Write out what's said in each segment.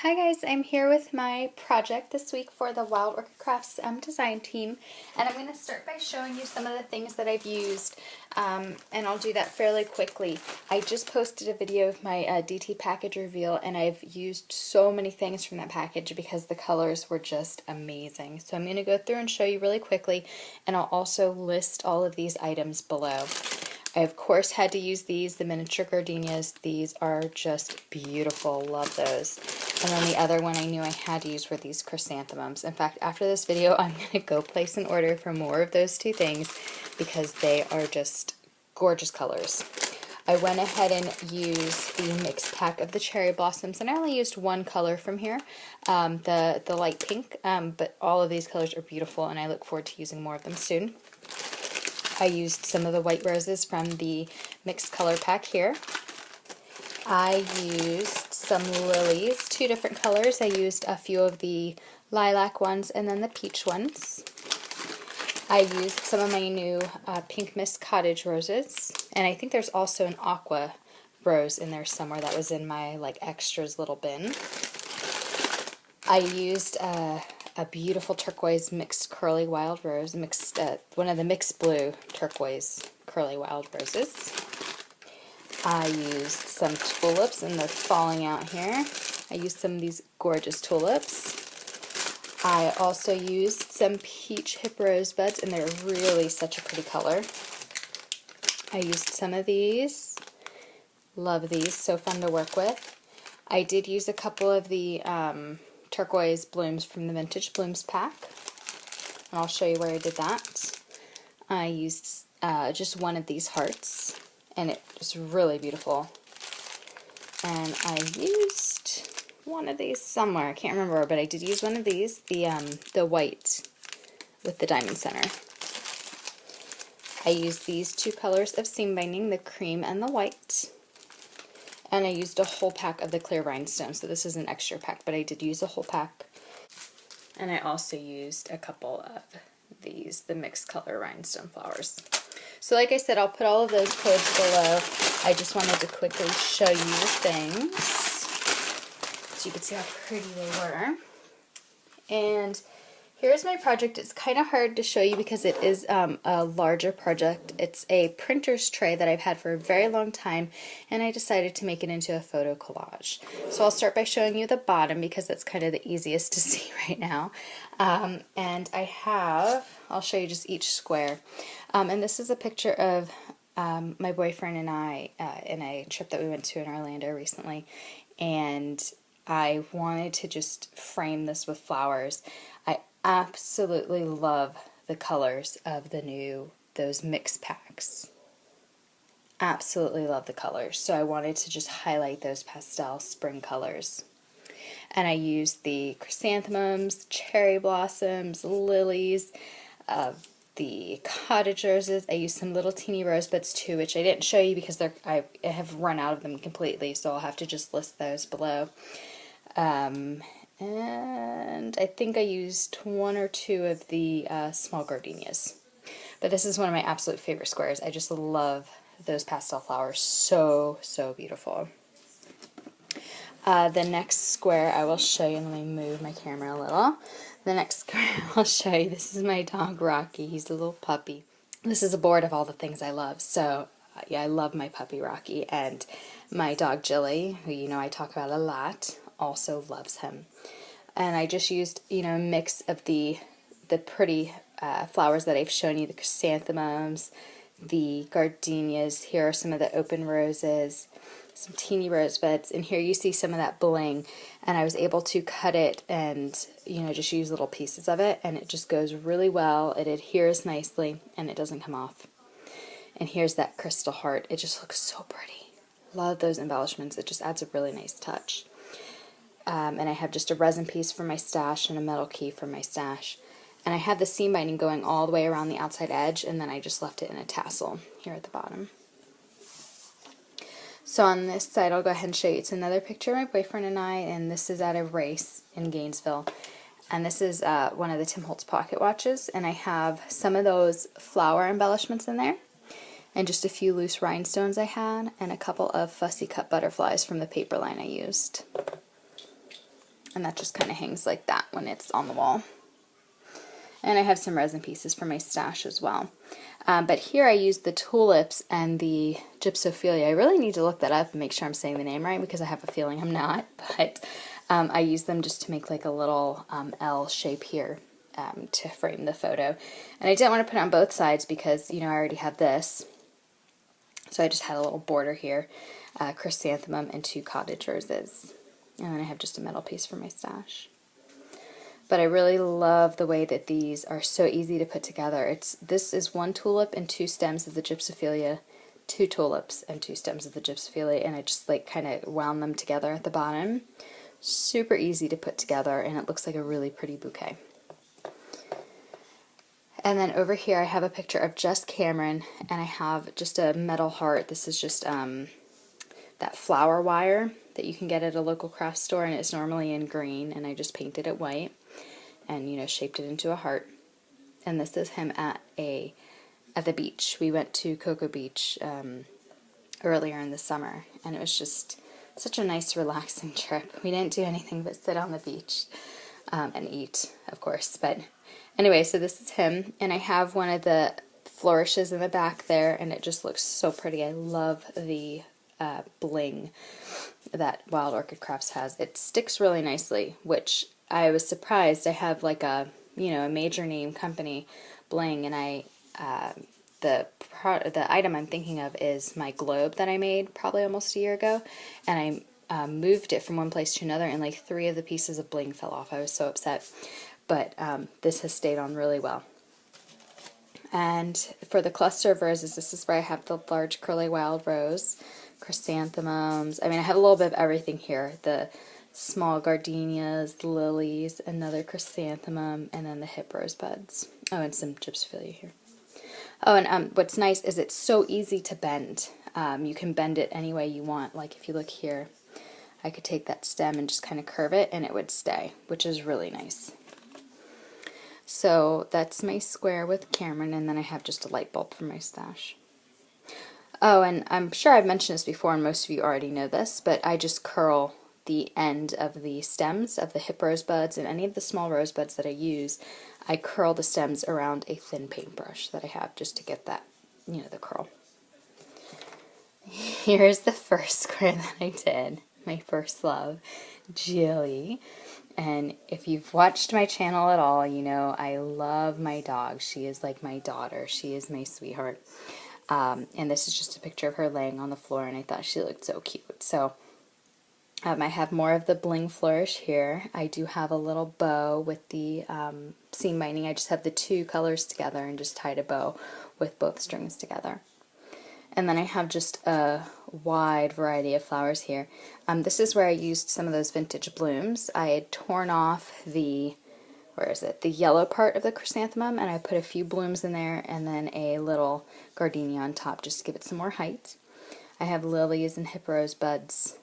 Hi guys, I'm here with my project this week for the Wild Orchid Crafts design team, and I'm going to start by showing you some of the things that I've used, and I'll do that fairly quickly. I just posted a video of my DT package reveal, and I've used so many things from that package because the colors were just amazing. So I'm going to go through and show you really quickly, and I'll also list all of these items below. I of course had to use these, the miniature gardenias. These are just beautiful, love those. And then the other one I knew I had to use were these chrysanthemums. In fact, after this video, I'm going to go place an order for more of those two things because they are just gorgeous colors. I went ahead and used the mixed pack of the cherry blossoms, and I only used one color from here, the light pink, but all of these colors are beautiful, and I look forward to using more of them soon. I used some of the white roses from the mixed color pack here. I used some lilies, two different colors. I used a few of the lilac ones and then the peach ones. I used some of my new Pink Mist Cottage roses, and I think there's also an aqua rose in there somewhere that was in my like extras little bin. I used a beautiful turquoise mixed curly wild rose, one of the mixed blue turquoise curly wild roses. I used some tulips, and they're falling out here. I used some of these gorgeous tulips. I also used some peach hip rosebuds, and they're really such a pretty color. I used some of these. Love these, so fun to work with. I did use a couple of the turquoise blooms from the Vintage Blooms pack, and I'll show you where I did that. I used just one of these hearts, and it was really beautiful. And I used one of these somewhere, I can't remember, but I did use one of these, the white with the diamond center. I used these two colors of seam binding, the cream and the white. And I used a whole pack of the clear rhinestones, so this is an extra pack, but I did use a whole pack. And I also used a couple of these, the mixed color rhinestone flowers. So like I said, I'll put all of those codes below. I just wanted to quickly show you the things so you can see how pretty they were. And here's my project. It's kind of hard to show you because it is a larger project. It's a printer's tray that I've had for a very long time, and I decided to make it into a photo collage. So I'll start by showing you the bottom because that's kind of the easiest to see right now. And I'll show you just each square. And this is a picture of my boyfriend and I in a trip that we went to in Orlando recently. And I wanted to just frame this with flowers. I absolutely love the colors of those mix packs. Absolutely love the colors. So I wanted to just highlight those pastel spring colors. And I used the chrysanthemums, cherry blossoms, lilies, the cottage roses. I used some little teeny rosebuds too, which I didn't show you because I have run out of them completely, so I'll have to just list those below. And I think I used one or two of the small gardenias. But this is one of my absolute favorite squares. I just love those pastel flowers. So, so beautiful. The next square I will show you, let me move my camera a little. The next square I'll show you, this is my dog Rocky. He's a little puppy. This is a board of all the things I love. So yeah, I love my puppy Rocky, and my dog Jilly, who you know I talk about a lot, also loves him. And I just used, a mix of the pretty flowers that I've shown you, the chrysanthemums, the gardenias. Here are some of the open roses, some teeny rosebuds, and here you see some of that bling. And I was able to cut it and, just use little pieces of it, and it just goes really well. It adheres nicely, and it doesn't come off. And here's that crystal heart. It just looks so pretty. Love those embellishments. It just adds a really nice touch. And I have just a resin piece for my stash and a metal key for my stash. And I had the seam binding going all the way around the outside edge, and then I just left it in a tassel here at the bottom. So on this side, I'll go ahead and show you. It's another picture of my boyfriend and I, and this is at a race in Gainesville. And this is one of the Tim Holtz pocket watches, and I have some of those flower embellishments in there, and just a few loose rhinestones I had, and a couple of fussy cut butterflies from the paper line I used. And that just kind of hangs like that when it's on the wall. And I have some resin pieces for my stash as well. But here I use the Tulips and the Gypsophila. I really need to look that up and make sure I'm saying the name right because I have a feeling I'm not. But I use them just to make like a little L shape here to frame the photo. And I didn't want to put it on both sides because, you know, I already have this. So I just had a little border here, chrysanthemum and 2 cottage roses. And then I have just a metal piece for my stash. But I really love the way that these are so easy to put together. This is 1 tulip and 2 stems of the Gypsophila, 2 tulips and 2 stems of the Gypsophila, and I just like kind of wound them together at the bottom. Super easy to put together, and it looks like a really pretty bouquet. And then over here I have a picture of just Cameron, and I have just a metal heart. This is just that flower wire that you can get at a local craft store, and it's normally in green, and I just painted it white and, you know, shaped it into a heart. And this is him at the beach. We went to Cocoa Beach earlier in the summer, and it was just such a nice relaxing trip. We didn't do anything but sit on the beach and eat, of course. But anyway, so this is him, and I have one of the flourishes in the back there, and it just looks so pretty. I love the bling that Wild Orchid Crafts has. It sticks really nicely, which I was surprised. I have like a, you know, a major name company bling, and the item I'm thinking of is my globe that I made probably almost a year ago, and I moved it from one place to another, and like 3 of the pieces of bling fell off. I was so upset, but this has stayed on really well. And for the cluster of roses, this is where I have the large curly wild rose, chrysanthemums. I mean, I have a little bit of everything here. The small gardenias, the lilies, another chrysanthemum, and then the hip rosebuds. Oh, and some gypsophila here. Oh, and what's nice is it's so easy to bend. You can bend it any way you want. Like if you look here, I could take that stem and just kind of curve it and it would stay, which is really nice. So that's my square with Cameron, and then I have just a light bulb for my stash. Oh, and I'm sure I've mentioned this before, and most of you already know this, but I just curl the end of the stems of the hip rosebuds and any of the small rosebuds that I use. I curl the stems around a thin paintbrush that I have just to get that, you know, the curl. Here's the first square that I did, my first love, Jilly. And if you've watched my channel at all, you know I love my dog. She is like my daughter. She is my sweetheart. And this is just a picture of her laying on the floor, and I thought she looked so cute. So I have more of the bling flourish here. I do have a little bow with the seam binding. I just have the 2 colors together and just tied a bow with both strings together. And then I have just a wide variety of flowers here. This is where I used some of those vintage blooms. I had torn off the, the yellow part of the chrysanthemum, and I put a few blooms in there and then a little gardenia on top just to give it some more height. I have lilies and hip rosebuds,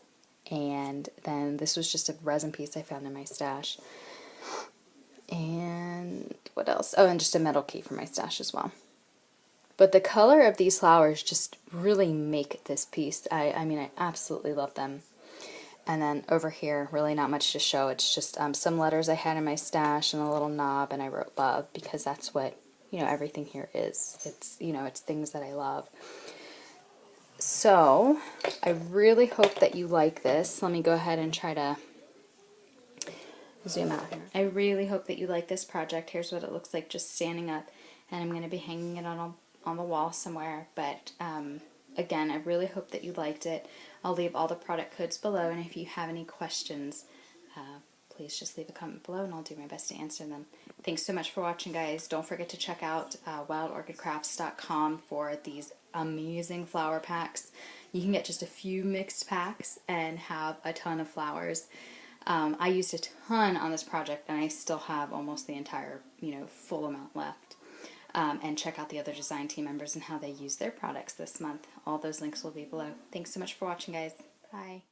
and then this was just a resin piece I found in my stash. And what else? Oh, and just a metal key for my stash as well. But the color of these flowers just really make this piece. I mean, I absolutely love them. And then over here, really not much to show. It's just some letters I had in my stash and a little knob, and I wrote love because that's what, you know, everything here is. It's, you know, it's things that I love. So I really hope that you like this. Let me go ahead and try to zoom out here. I really hope that you like this project. Here's what it looks like just standing up, and I'm going to be hanging it on the wall somewhere. But again, I really hope that you liked it. I'll leave all the product codes below, and if you have any questions, please just leave a comment below and I'll do my best to answer them. Thanks so much for watching, guys. Don't forget to check out wildorchidcrafts.com for these amazing flower packs. You can get just a few mixed packs and have a ton of flowers. I used a ton on this project, and I still have almost the entire, you know, full amount left. And check out the other design team members and how they use their products this month. All those links will be below. Thanks so much for watching, guys. Bye.